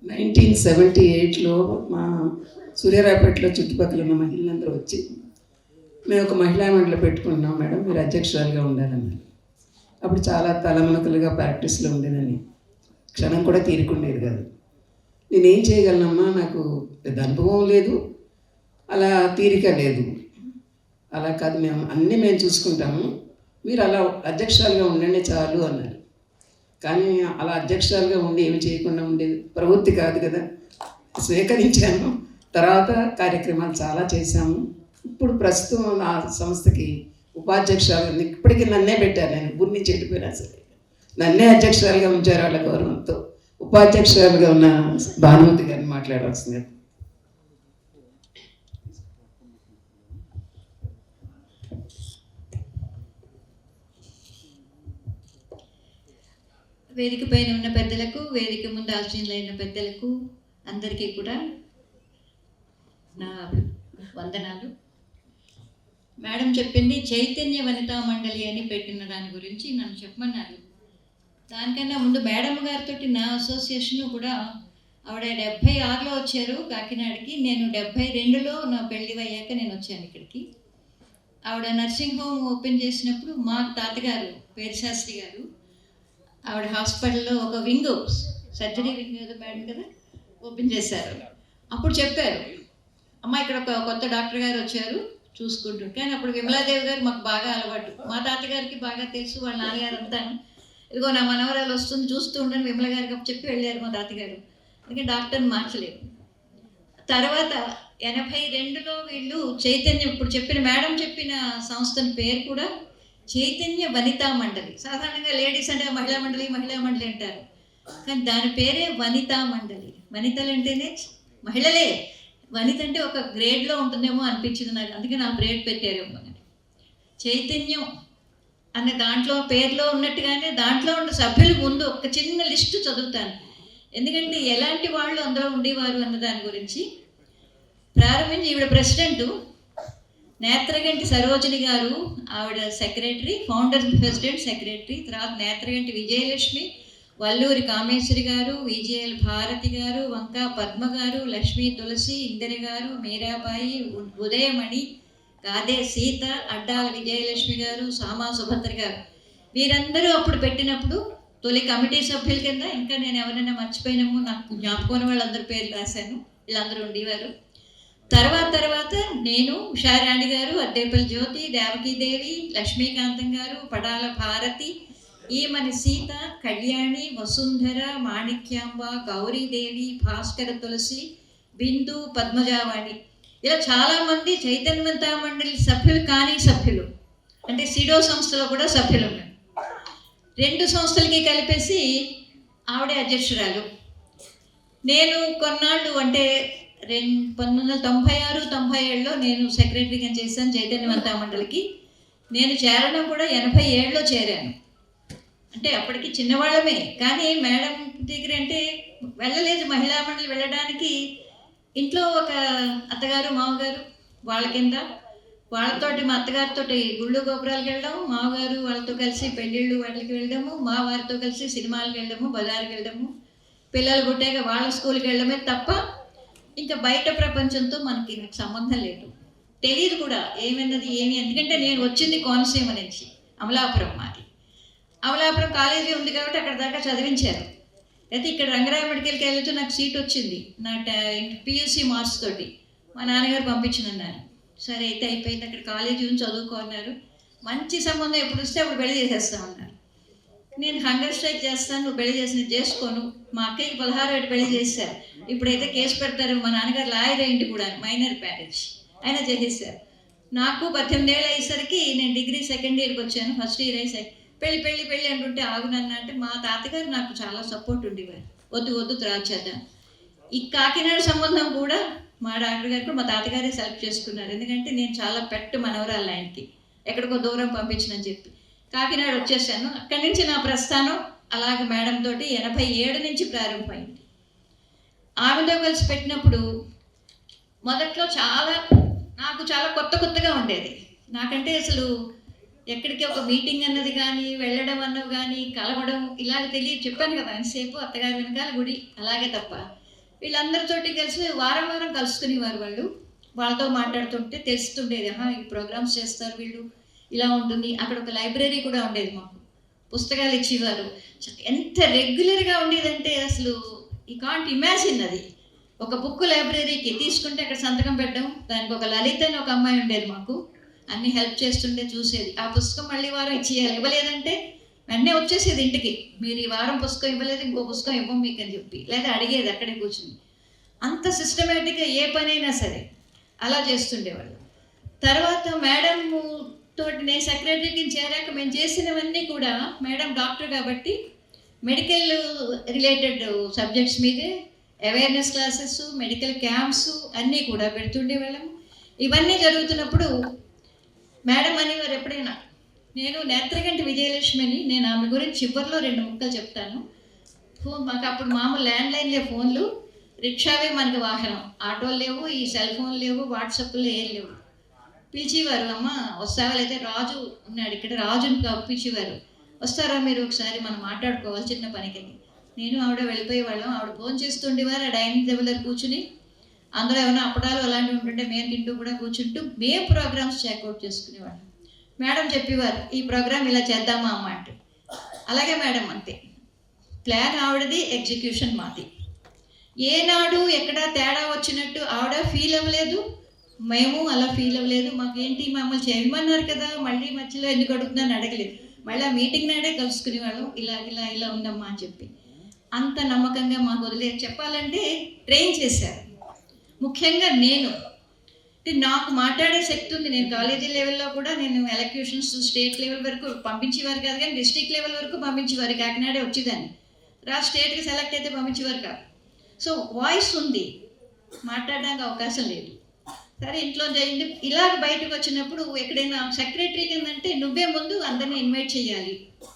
1978లో మా సూర్యారావుపేటలో చుట్టుపక్కల ఉన్న మహిళలందరూ వచ్చి మేము ఒక మహిళా మండలి పెట్టుకుంటున్నాం మేడం, మీరు అధ్యక్షురాలుగా ఉండాలన్నారు. అప్పుడు చాలా తలమునకలుగా ప్రాక్టీస్లో ఉండేదని, క్షణం కూడా తీరుకుండేది కాదు. నేనేం చేయగలనమ్మా, నాకు పెద్ద అనుభవం లేదు, అలా తీరిక లేదు. అలా కాదు, మేము చూసుకుంటాము, మీరు అలా అధ్యక్షురాలుగా ఉండండి చాలు అన్నారు. కానీ అలా అధ్యక్షురాలుగా ఉండి ఏమి చేయకుండా ఉండేది ప్రవృత్తి కాదు కదా. స్వీకరించాను. తర్వాత కార్యక్రమాలు చాలా చేశాము. ఇప్పుడు ప్రస్తుతం ఆ సంస్థకి ఉపాధ్యక్షురాలు, ఇప్పటికీ నన్నే పెట్టారు. నేను ఊరి నుంచి వెళ్ళిపోయినా సరే నన్నే అధ్యక్షురాలుగా ఉంచారు వాళ్ళ గౌరవంతో. ఉపాధ్యక్షురాలుగా ఉన్న భానుమతి గారిని మాట్లాడాల్సింది. వేదిక పైన ఉన్న పెద్దలకు, వేదిక ముందు ఆశీనులైన పెద్దలకు అందరికీ కూడా నా వందనాలు. మేడం చెప్పింది చైతన్య వనితా మండలి అని పెట్టిన దాని గురించి నన్ను చెప్పమన్నారు. దానికన్నా ముందు మేడం గారితో నా అసోసియేషన్ కూడా, ఆవిడ 76లో వచ్చారు కాకినాడకి, నేను 72లో నా పెళ్ళి అయ్యాక నేను వచ్చాను ఇక్కడికి. ఆవిడ నర్సింగ్ హోమ్ ఓపెన్ చేసినప్పుడు మా తాతగారు పేరిశాస్త్రి గారు ఆవిడ హాస్పిటల్లో ఒక వింగ్, సర్జరీ వింగ్ ఏదో మేడం కదా ఓపెన్ చేశారు. అప్పుడు చెప్పారు, అమ్మ ఇక్కడ ఒక కొత్త డాక్టర్ గారు వచ్చారు చూసుకుంటూ. కానీ అప్పుడు విమలాదేవి గారు మాకు బాగా అలవాటు, మా తాతగారికి బాగా తెలుసు, వాళ్ళ నాన్నగారు అంతా ఇదిగో నా మనవరాలు వస్తుంది చూస్తూ ఉండని విమల గారికి చెప్పి వెళ్ళారు మా తాతగారు. అందుకే డాక్టర్ని మార్చలేదు. తర్వాత 82లో వీళ్ళు చైతన్యం, ఇప్పుడు చెప్పిన మేడం చెప్పిన సంస్థల పేరు కూడా చైతన్య వనితా మండలి. సాధారణంగా లేడీస్ అంటే మహిళా మండలి అంటారు, కానీ దాని పేరే వనితా మండలి. వనితలు అంటేనే మహిళలే, వనిత అంటే ఒక గ్రేడ్లో ఉంటుందేమో అనిపించింది నాకు, అందుకే నా గ్రేడ్ పెట్టారేమో అని. చైతన్యం అనే దాంట్లో పేరులో ఉన్నట్టుగానే దాంట్లో ఉన్న సభ్యులు ముందు ఒక చిన్న లిస్టు చదువుతాను, ఎందుకంటే ఎలాంటి వాళ్ళు అందులో ఉండేవారు అన్న దాని గురించి. ప్రారంభించి ఈవిడ ప్రెసిడెంటు నేత్రగంటి సరోజిని గారు, ఆవిడ సెక్రటరీ, ఫౌండర్ ప్రెసిడెంట్ సెక్రటరీ. తర్వాత నేత్రగంటి విజయలక్ష్మి, వల్లూరి కామేశ్వరి గారు, విజయల్ భారతి గారు, వంకా పద్మ గారు, లక్ష్మీ తులసి, ఇందిర గారు, మీరాబాయి, ఉదయమణి, గాదే సీత, అడ్డాల విజయలక్ష్మి గారు, సామా సుభద్ర గారు. వీరందరూ అప్పుడు పెట్టినప్పుడు తొలి కమిటీ సభ్యుల కింద, ఇంకా నేను ఎవరైనా మర్చిపోయినామో నాకు జ్ఞాపకం వాళ్ళందరి పేర్లు రాశాను, వీళ్ళందరూ ఉండేవారు. తర్వాత నేను, ఉషారాణి గారు, అద్దేపల్లి జ్యోతి, దేవకీదేవి, లక్ష్మీకాంతం గారు, పడాల భారతి, ఈమని సీత, కళ్యాణి, వసుంధర, మాణిక్యాంబ, గౌరీదేవి, భాస్కర తులసి, బిందు, పద్మజావాణి, ఇలా చాలామంది చైతన్యవంతా మండలి సభ్యులు కానీ సభ్యులు అంటే సిడో సంస్థలో కూడా సభ్యులు ఉన్నారు. 2 సంస్థలకి కలిపేసి ఆవిడే అధ్యక్షురాలు. నేను కొన్నాళ్ళు అంటే 1996, 97లో నేను సెక్రటరీగా చేశాను చైతన్యవంతా మండలికి. నేను చేరడం కూడా 87లో చేరాను. అంటే అప్పటికి చిన్నవాళ్ళమే, కానీ మేడం దగ్గర అంటే వెళ్ళలేదు మహిళా మండలి వెళ్ళడానికి. ఇంట్లో ఒక అత్తగారు మామగారు వాళ్ళ కింద, వాళ్ళతోటి మా అత్తగారితో గుళ్ళు గోపురాలకు వెళ్ళడం, మామగారు వాళ్ళతో కలిసి పెళ్ళిళ్ళు వాటికి వెళ్ళడము, మా వారితో కలిసి సినిమాలకు వెళ్ళడము, బజార్కి వెళ్ళడము, పిల్లలు పుట్టాక వాళ్ళ స్కూల్కి వెళ్ళడమే తప్ప ఇంకా బయట ప్రపంచంతో మనకి సంబంధం లేదు, తెలియదు కూడా ఏమన్నది ఏమి. ఎందుకంటే నేను వచ్చింది కోనసీమ నుంచి, అమలాపురం మాది. అమలాపురం కాలేజీ ఉంది కాబట్టి అక్కడ దాకా చదివించారు. అయితే ఇక్కడ రంగరాయ మెడికల్ కాలేజ్లో నాకు సీట్ వచ్చింది నా పియూసీ మార్క్స్ తోటి. మా నాన్నగారు పంపించనున్నారు. సరే అయితే అయిపోయింది, అక్కడ కాలేజీ నుంచి చదువుకున్నారు. మంచి సంబంధం ఎప్పుడు వస్తే అప్పుడు పెళ్లి చేసేస్తామన్నారు. నేను హంగర్ స్ట్రైక్ చేస్తాను, నువ్వు పెళ్లి చేసుకోను. మా అక్కయ్యకి 16 ఏళ్ళు పెళ్లి చేశారు. ఇప్పుడైతే కేసు పెడతారు, మా నాన్నగారు లాయర్ అయింటి కూడా, మైనర్ మ్యారేజ్ ఆయన చేసేసారు. నాకు 18 ఏళ్ళు అయ్యేసరికి నేను డిగ్రీ సెకండ్ ఇయర్కి వచ్చాను. ఫస్ట్ ఇయర్ అయ్యేసరికి పెళ్ళి అంటుంటే ఆగునన్నా అంటే మా తాతగారు నాకు చాలా సపోర్ట్ ఉండేవారు. వద్దు తర్వాత చేద్దాం. ఈ కాకినాడ సంబంధం కూడా మా డాక్టర్ గారు కూడా మా తాతగారే సెలెక్ట్ చేసుకున్నారు, ఎందుకంటే నేను చాలా పెట్టు మనవరాలు ఆయనకి, ఎక్కడికో దూరం పంపించనని చెప్పి కాకినాడ వచ్చేసాను. అక్కడి నుంచి నా ప్రస్థానం అలాగే మేడం తోటి 87 నుంచి ప్రారంభమైంది. ఆమెతో కలిసి పెట్టినప్పుడు మొదట్లో నాకు చాలా కొత్తగా ఉండేది. నాకంటే అసలు ఎక్కడికి ఒక మీటింగ్ అన్నది కానీ వెళ్ళడం అన్నది కానీ కలవడం ఇలాగ తెలియదు. చెప్పాను కదా ఎంతసేపు అత్తగారి వెనకాల గుడి అలాగే తప్ప వీళ్ళందరితోటి కలిసి వారం వారం కలుసుకునేవారు వాళ్ళు. వాళ్ళతో మాట్లాడుతుంటే తెలుస్తుండేది, ఈ ప్రోగ్రామ్స్ చేస్తారు వీళ్ళు, ఇలా ఉంటుంది. అక్కడ ఒక లైబ్రరీ కూడా ఉండేది, మాకు పుస్తకాలు ఇచ్చేవారు. ఎంత రెగ్యులర్గా ఉండేదంటే అసలు ఈ కాంట్ ఇమాజిన్. అది ఒక బుక్ లైబ్రరీకి తీసుకుంటే అక్కడ సంతకం పెట్టడం, దానికి ఒక లలిత అని ఒక అమ్మాయి ఉండేది, మాకు అన్ని హెల్ప్ చేస్తుంటే చూసేది. ఆ పుస్తకం మళ్ళీ వారం ఇచ్చేయాలి, ఇవ్వలేదంటే వెంటనే వచ్చేసేది ఇంటికి, మీరు ఈ వారం పుస్తకం ఇవ్వలేదు, ఇంకో పుస్తకం ఇవ్వం మీకు అని చెప్పి, లేదా అడిగేది అక్కడే కూర్చుని. అంత సిస్టమేటిక్గా ఏ పనైనా సరే అలా చేస్తుండేవాళ్ళు. తర్వాత మేడం తోటి నేను సెక్రటరీకి చేరాక మేము చేసినవన్నీ కూడా, మేడం డాక్టర్ కాబట్టి మెడికల్ రిలేటెడ్ సబ్జెక్ట్స్ మీదే అవేర్నెస్ క్లాసెస్, మెడికల్ క్యాంప్స్ అన్నీ కూడా పెడుతుండేవాళ్ళం. ఇవన్నీ జరుగుతున్నప్పుడు మేడం అనేవారు ఎప్పుడైనా, నేను నేత్రగంటి విజయలక్ష్మిని, నేను ఆమె గురించి చివరిలో 2 ముక్కలు చెప్తాను. మాకు అప్పుడు మామూలు ల్యాండ్లైన్లే ఫోన్లు, రిక్షావే మనకి వాహనం, ఆటోలు లేవు, ఈ సెల్ ఫోన్లు లేవు, వాట్సాప్లు ఏం లేవు. పిలిచేవారు, అమ్మ వస్తావా, అయితే రాజు ఉన్నాడు ఇక్కడ, రాజుని పిలిచేవారు, వస్తారా మీరు ఒకసారి మనం మాట్లాడుకోవాలి చిన్న పనికని. నేను ఆవిడ వెళ్ళిపోయేవాళ్ళం. ఆవిడ ఫోన్ చేస్తుండేవారు, ఆ డైనింగ్ టేబుల్ దగ్గర కూర్చుని, అందులో ఏమైనా అప్పడాలు అలాంటివి ఉంటుంటే మేము తింటూ కూడా కూర్చుంటూ మేము ప్రోగ్రామ్స్ చెక్అవుట్ చేసుకునేవాళ్ళం. మేడం చెప్పేవారు, ఈ ప్రోగ్రామ్ ఇలా చేద్దామా అమ్మ అంటే, అలాగే మేడం అంతే. ప్లాన్ ఆవిడది, ఎగ్జిక్యూషన్ మాది. ఏనాడు ఎక్కడ తేడా వచ్చినట్టు ఆవిడ ఫీల్ అవ్వలేదు, మేము అలా ఫీల్ అవ్వలేదు. మాకేంటి మమ్మల్ని చేయమన్నారు కదా, మళ్ళీ మధ్యలో ఎందుకు అడుగుతున్నాను అడగలేదు. మళ్ళీ ఆ మీటింగ్ నాడే కలుసుకునేవాళ్ళం, ఇలా ఇలా ఇలా ఉందమ్మా అని చెప్పి. అంత నమ్మకంగా మాకు వదిలేదు. చెప్పాలంటే ట్రైన్ చేశారు. ముఖ్యంగా నేను నాకు మాట్లాడే శక్తి ఉంది. నేను కాలేజీ లెవెల్లో కూడా నేను ఎలక్యూషన్స్ స్టేట్ లెవెల్ వరకు పంపించేవారు కాదు, కానీ డిస్ట్రిక్ట్ లెవెల్ వరకు పంపించేవారు. కాకినాడే వచ్చేదాన్ని, స్టేట్కి సెలెక్ట్ అయితే పంపించేవారు కాదు. సో వాయిస్ ఉంది, మాట్లాడడానికి అవకాశం లేదు. సరే ఇంట్లో చేయండి. ఇలాగ బయటకు వచ్చినప్పుడు ఎక్కడైనా సెక్రటరీ కిందంటే నువ్వే ముందు అందరినీ ఇన్వైట్ చేయాలి,